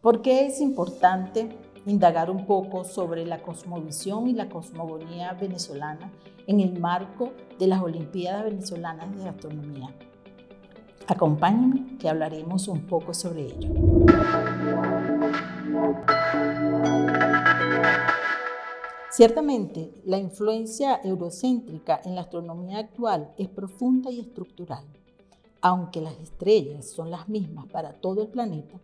¿Por qué es importante indagar un poco sobre la cosmovisión y la cosmogonía venezolana en el marco de las Olimpiadas Venezolanas de Astronomía? Acompáñenme que hablaremos un poco sobre ello. Ciertamente, la influencia eurocéntrica en la astronomía actual es profunda y estructural. Aunque las estrellas son las mismas para todo el planeta,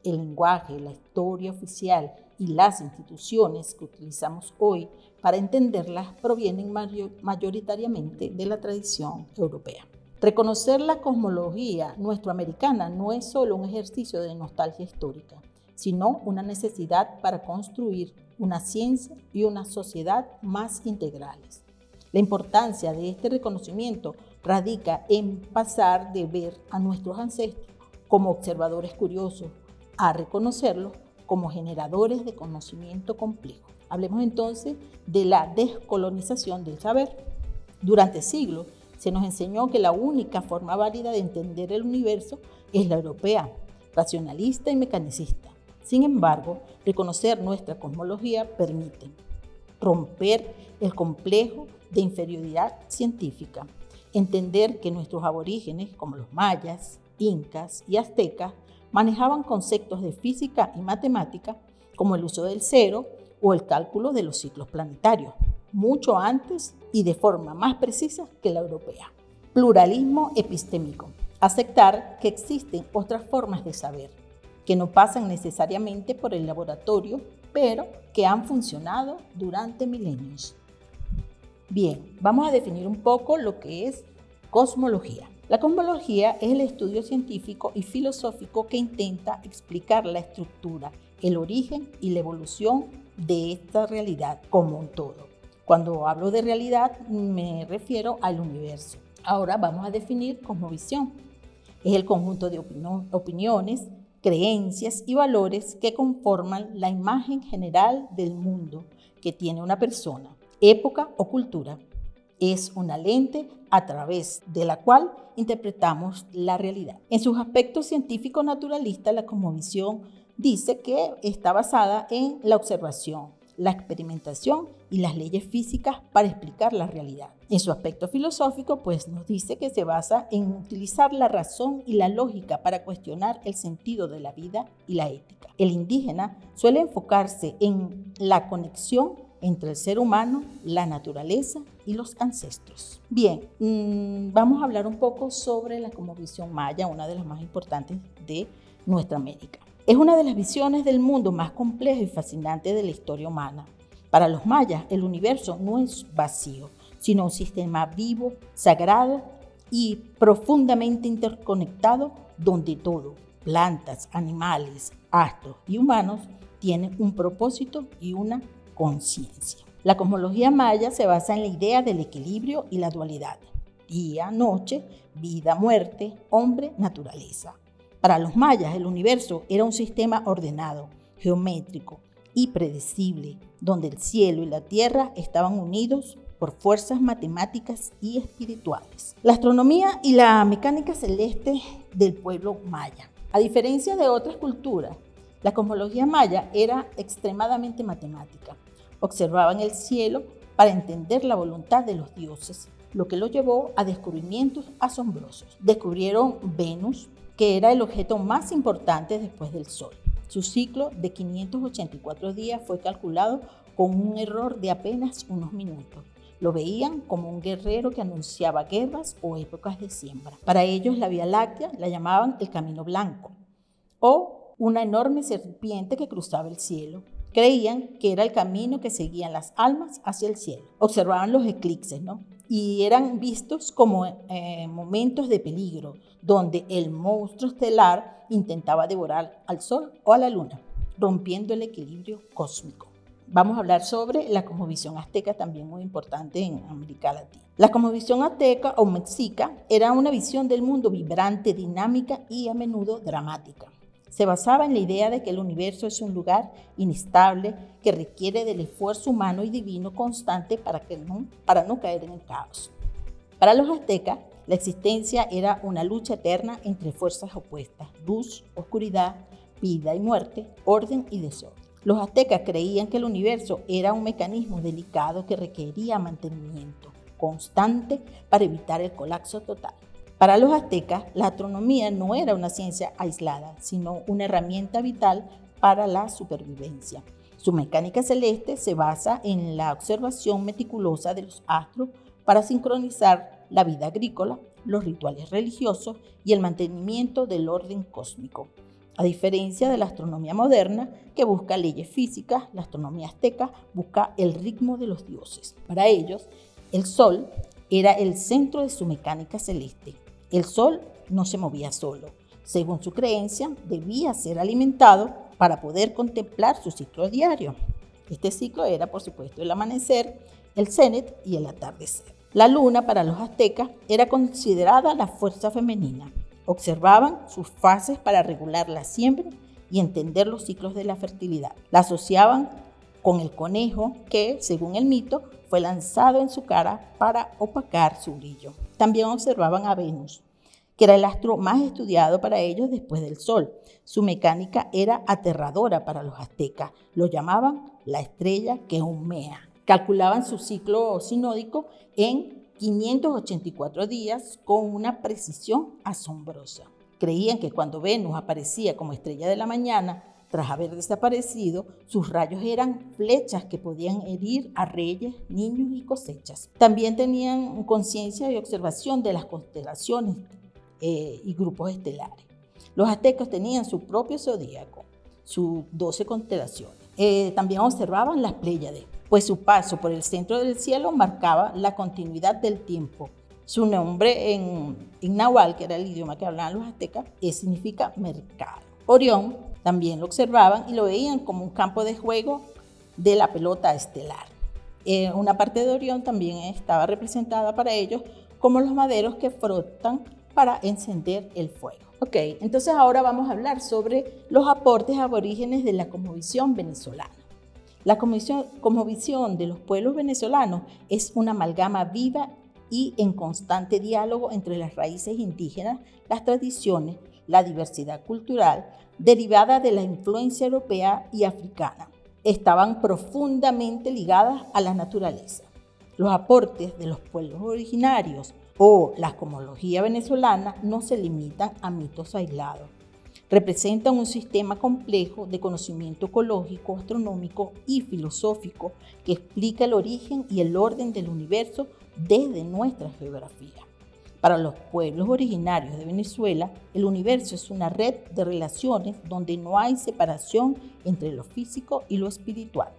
el lenguaje, la historia oficial y las instituciones que utilizamos hoy para entenderlas provienen mayoritariamente de la tradición europea. Reconocer la cosmología nuestroamericana no es solo un ejercicio de nostalgia histórica, sino una necesidad para construir una ciencia y una sociedad más integrales. La importancia de este reconocimiento radica en pasar de ver a nuestros ancestros como observadores curiosos a reconocerlos como generadores de conocimiento complejo. Hablemos entonces de la descolonización del saber. Durante siglos se nos enseñó que la única forma válida de entender el universo es la europea, racionalista y mecanicista. Sin embargo, reconocer nuestra cosmología permite romper el complejo de inferioridad científica, entender que nuestros aborígenes, como los mayas, incas y aztecas, manejaban conceptos de física y matemática como el uso del cero o el cálculo de los ciclos planetarios, mucho antes y de forma más precisa que la europea. Pluralismo epistémico. Aceptar que existen otras formas de saber, que no pasan necesariamente por el laboratorio, pero que han funcionado durante milenios. Bien, vamos a definir un poco lo que es cosmología. La cosmología es el estudio científico y filosófico que intenta explicar la estructura, el origen y la evolución de esta realidad como un todo. Cuando hablo de realidad me refiero al universo. Ahora vamos a definir cosmovisión. Es el conjunto de opiniones, creencias y valores que conforman la imagen general del mundo que tiene una persona, época o cultura. Es una lente a través de la cual interpretamos la realidad. En sus aspectos científico-naturalistas, la cosmovisión dice que está basada en la observación, la experimentación y las leyes físicas para explicar la realidad. En su aspecto filosófico, pues nos dice que se basa en utilizar la razón y la lógica para cuestionar el sentido de la vida y la ética. El indígena suele enfocarse en la conexión entre el ser humano, la naturaleza y los ancestros. Bien, vamos a hablar un poco sobre la cosmovisión maya, una de las más importantes de nuestra América. Es una de las visiones del mundo más compleja y fascinante de la historia humana. Para los mayas, el universo no es vacío, sino un sistema vivo, sagrado y profundamente interconectado, donde todo, plantas, animales, astros y humanos, tienen un propósito y una conciencia. La cosmología maya se basa en la idea del equilibrio y la dualidad: día, noche, vida, muerte, hombre, naturaleza. Para los mayas, el universo era un sistema ordenado, geométrico y predecible, donde el cielo y la tierra estaban unidos por fuerzas matemáticas y espirituales. La astronomía y la mecánica celeste del pueblo maya. A diferencia de otras culturas, la cosmología maya era extremadamente matemática. Observaban el cielo para entender la voluntad de los dioses, lo que los llevó a descubrimientos asombrosos. Descubrieron Venus, que era el objeto más importante después del Sol. Su ciclo de 584 días fue calculado con un error de apenas unos minutos. Lo veían como un guerrero que anunciaba guerras o épocas de siembra. Para ellos, la Vía Láctea la llamaban el Camino Blanco o una enorme serpiente que cruzaba el cielo. Creían que era el camino que seguían las almas hacia el cielo. Observaban los eclipses, y eran vistos como momentos de peligro, donde el monstruo estelar intentaba devorar al Sol o a la Luna, rompiendo el equilibrio cósmico. Vamos a hablar sobre la cosmovisión azteca, también muy importante en América Latina. La cosmovisión azteca o mexica era una visión del mundo vibrante, dinámica y a menudo dramática. Se basaba en la idea de que el universo es un lugar inestable que requiere del esfuerzo humano y divino constante para no caer en el caos. Para los aztecas, la existencia era una lucha eterna entre fuerzas opuestas: luz, oscuridad, vida y muerte, orden y desorden. Los aztecas creían que el universo era un mecanismo delicado que requería mantenimiento constante para evitar el colapso total. Para los aztecas, la astronomía no era una ciencia aislada, sino una herramienta vital para la supervivencia. Su mecánica celeste se basa en la observación meticulosa de los astros para sincronizar la vida agrícola, los rituales religiosos y el mantenimiento del orden cósmico. A diferencia de la astronomía moderna, que busca leyes físicas, la astronomía azteca busca el ritmo de los dioses. Para ellos, el Sol era el centro de su mecánica celeste. El Sol no se movía solo. Según su creencia, debía ser alimentado para poder contemplar su ciclo diario. Este ciclo era, por supuesto, el amanecer, el cenit y el atardecer. La luna para los aztecas era considerada la fuerza femenina. Observaban sus fases para regular la siembra y entender los ciclos de la fertilidad. La asociaban con el conejo que, según el mito, fue lanzado en su cara para opacar su brillo. También observaban a Venus, que era el astro más estudiado para ellos después del Sol. Su mecánica era aterradora para los aztecas. Lo llamaban la estrella que humea. Calculaban su ciclo sinódico en 584 días con una precisión asombrosa. Creían que cuando Venus aparecía como estrella de la mañana, tras haber desaparecido, sus rayos eran flechas que podían herir a reyes, niños y cosechas. También tenían conciencia y observación de las constelaciones y grupos estelares. Los aztecas tenían su propio zodíaco, sus 12 constelaciones. También observaban las Pléyades, pues su paso por el centro del cielo marcaba la continuidad del tiempo. Su nombre en náhuatl, que era el idioma que hablaban los aztecas, significa mercado. Orión también lo observaban y lo veían como un campo de juego de la pelota estelar. Una parte de Orión también estaba representada para ellos como los maderos que frotan para encender el fuego. Ok, entonces ahora vamos a hablar sobre los aportes aborígenes de la cosmovisión venezolana. La cosmovisión de los pueblos venezolanos es una amalgama viva y en constante diálogo entre las raíces indígenas, las tradiciones, la diversidad cultural derivada de la influencia europea y africana. Estaban profundamente ligadas a la naturaleza. Los aportes de los pueblos originarios o la cosmología venezolana no se limitan a mitos aislados. Representan un sistema complejo de conocimiento ecológico, astronómico y filosófico que explica el origen y el orden del universo desde nuestra geografía. Para los pueblos originarios de Venezuela, el universo es una red de relaciones donde no hay separación entre lo físico y lo espiritual.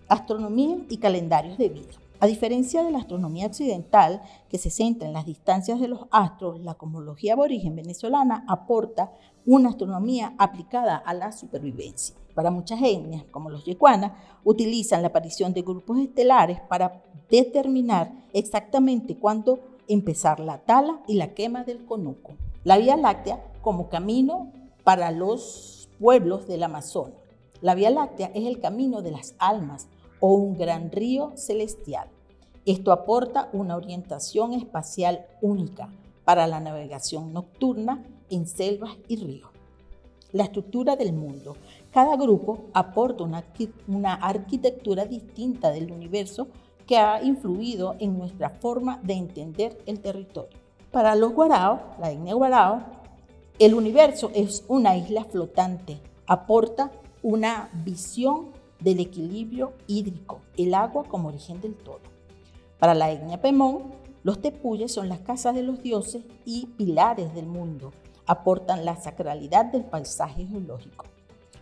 Astronomía y calendarios de vida. A diferencia de la astronomía occidental, que se centra en las distancias de los astros, la cosmología aborigen venezolana aporta una astronomía aplicada a la supervivencia. Para muchas etnias, como los yecuanas, utilizan la aparición de grupos estelares para determinar exactamente cuándo empezar la tala y la quema del conuco. La Vía Láctea como camino para los pueblos del Amazonas. La Vía Láctea es el camino de las almas o un gran río celestial. Esto aporta una orientación espacial única para la navegación nocturna en selvas y ríos. La estructura del mundo. Cada grupo aporta una arquitectura distinta del universo que ha influido en nuestra forma de entender el territorio. Para los guaraos, la etnia guarao, el universo es una isla flotante, aporta una visión del equilibrio hídrico, el agua como origen del todo. Para la etnia Pemón, los tepuyes son las casas de los dioses y pilares del mundo, aportan la sacralidad del paisaje geológico.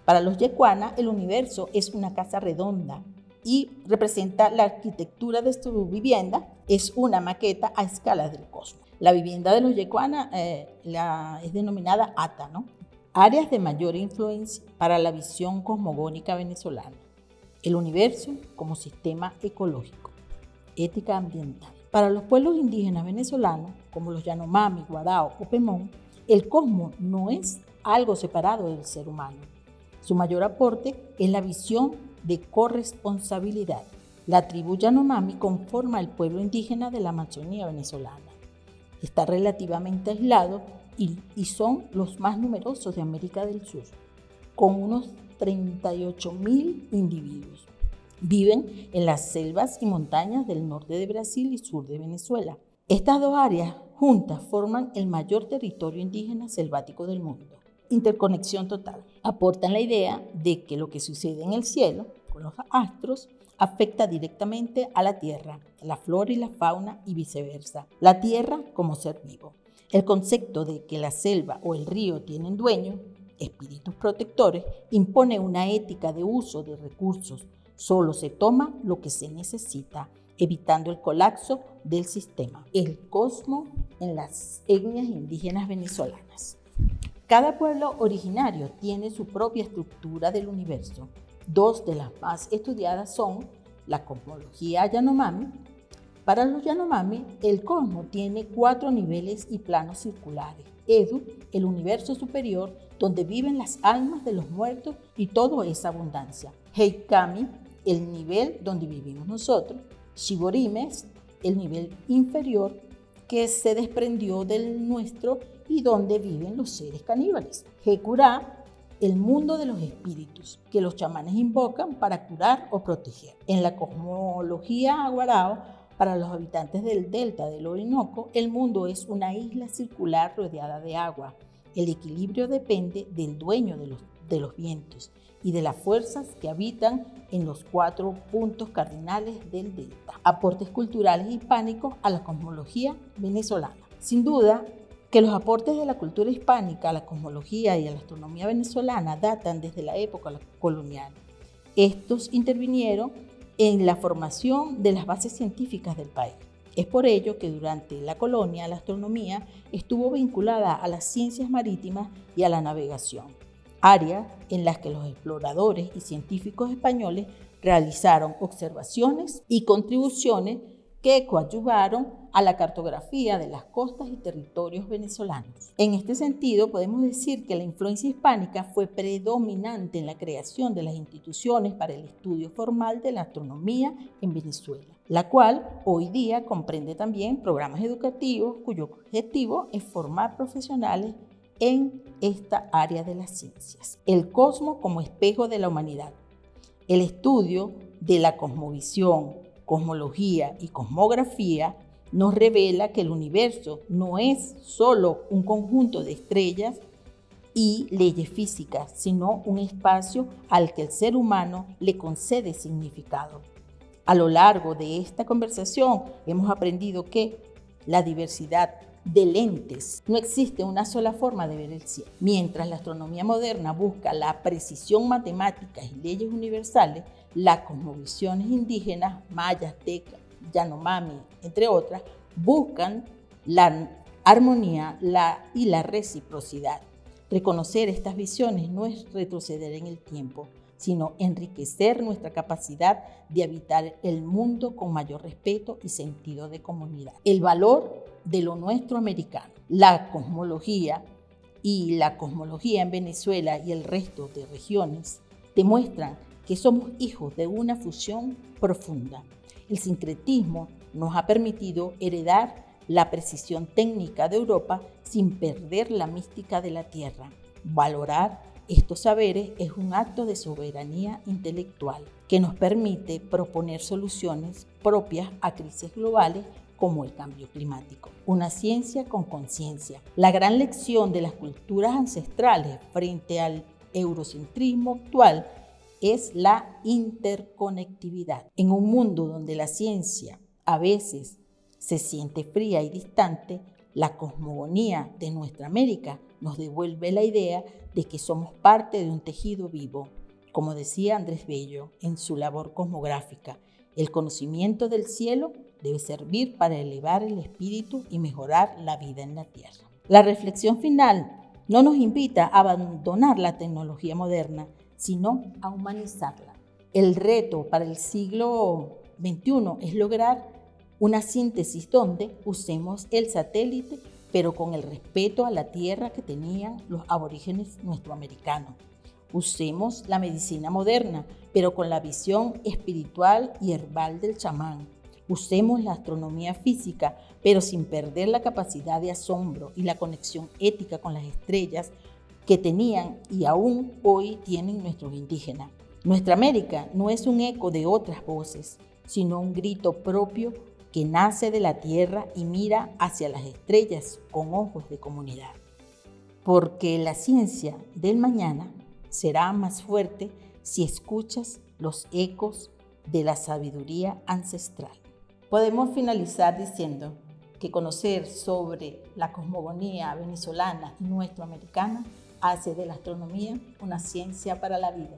Para los yecuana, el universo es una casa redonda y representa la arquitectura de su vivienda, es una maqueta a escala del cosmos. La vivienda de los yecuana es denominada Ata, ¿no? Áreas de mayor influencia para la visión cosmogónica venezolana. El universo como sistema ecológico. Ética ambiental. Para los pueblos indígenas venezolanos, como los Yanomami, Guarao o Pemón, el cosmos no es algo separado del ser humano. Su mayor aporte es la visión de corresponsabilidad. La tribu Yanomami conforma el pueblo indígena de la Amazonía venezolana. Está relativamente aislado y son los más numerosos de América del Sur. con unos 38.000 individuos. Viven en las selvas y montañas del norte de Brasil y sur de Venezuela. Estas dos áreas juntas forman el mayor territorio indígena selvático del mundo. Interconexión total. Aportan la idea de que lo que sucede en el cielo, con los astros, afecta directamente a la Tierra, la flora y la fauna y viceversa. La Tierra como ser vivo. El concepto de que la selva o el río tienen dueño, espíritus protectores, impone una ética de uso de recursos. Solo se toma lo que se necesita, evitando el colapso del sistema. El cosmos en las etnias indígenas venezolanas. Cada pueblo originario tiene su propia estructura del universo. Dos de las más estudiadas son la cosmología Yanomami. Para los Yanomami, el cosmos tiene 4 niveles y planos circulares. Edu, el universo superior, donde viven las almas de los muertos y todo es abundancia. Heikami, el nivel donde vivimos nosotros. Shiborimes, el nivel inferior que se desprendió del nuestro y donde viven los seres caníbales. Hekura, el mundo de los espíritus que los chamanes invocan para curar o proteger. En la cosmología Aguarao, para los habitantes del delta del Orinoco, el mundo es una isla circular rodeada de agua. El equilibrio depende del dueño de los vientos y de las fuerzas que habitan en los 4 puntos cardinales del delta. Aportes culturales hispánicos a la cosmología venezolana. Sin duda que los aportes de la cultura hispánica a la cosmología y a la astronomía venezolana datan desde la época colonial. Estos intervinieron en la formación de las bases científicas del país. Es por ello que durante la colonia la astronomía estuvo vinculada a las ciencias marítimas y a la navegación, áreas en las que los exploradores y científicos españoles realizaron observaciones y contribuciones que coadyuvaron a la cartografía de las costas y territorios venezolanos. En este sentido, podemos decir que la influencia hispánica fue predominante en la creación de las instituciones para el estudio formal de la astronomía en Venezuela, la cual hoy día comprende también programas educativos cuyo objetivo es formar profesionales en esta área de las ciencias. El cosmos como espejo de la humanidad. El estudio de la cosmovisión, cosmología y cosmografía nos revela que el universo no es solo un conjunto de estrellas y leyes físicas, sino un espacio al que el ser humano le concede significado. A lo largo de esta conversación hemos aprendido que la diversidad de lentes. No existe una sola forma de ver el cielo. Mientras la astronomía moderna busca la precisión matemática y leyes universales, las cosmovisiones indígenas, mayas, tecas, yanomami, entre otras, buscan la armonía y la reciprocidad. Reconocer estas visiones no es retroceder en el tiempo, sino enriquecer nuestra capacidad de habitar el mundo con mayor respeto y sentido de comunidad. El valor de lo nuestro americano. La cosmología en Venezuela y el resto de regiones demuestran que somos hijos de una fusión profunda. El sincretismo nos ha permitido heredar la precisión técnica de Europa sin perder la mística de la tierra. Valorar estos saberes es un acto de soberanía intelectual que nos permite proponer soluciones propias a crisis globales como el cambio climático. Una ciencia con conciencia. La gran lección de las culturas ancestrales frente al eurocentrismo actual es la interconectividad. En un mundo donde la ciencia a veces se siente fría y distante, la cosmogonía de nuestra América nos devuelve la idea de que somos parte de un tejido vivo. Como decía Andrés Bello en su labor cosmográfica, el conocimiento del cielo debe servir para elevar el espíritu y mejorar la vida en la tierra. La reflexión final no nos invita a abandonar la tecnología moderna, sino a humanizarla. El reto para el siglo XXI es lograr una síntesis donde usemos el satélite, pero con el respeto a la tierra que tenían los aborígenes nuestroamericanos. Usemos la medicina moderna, pero con la visión espiritual y herbal del chamán. Usemos la astronomía física, pero sin perder la capacidad de asombro y la conexión ética con las estrellas que tenían y aún hoy tienen nuestros indígenas. Nuestra América no es un eco de otras voces, sino un grito propio que nace de la tierra y mira hacia las estrellas con ojos de comunidad. Porque la ciencia del mañana será más fuerte si escuchas los ecos de la sabiduría ancestral. Podemos finalizar diciendo que conocer sobre la cosmogonía venezolana y nuestroamericana hace de la astronomía una ciencia para la vida.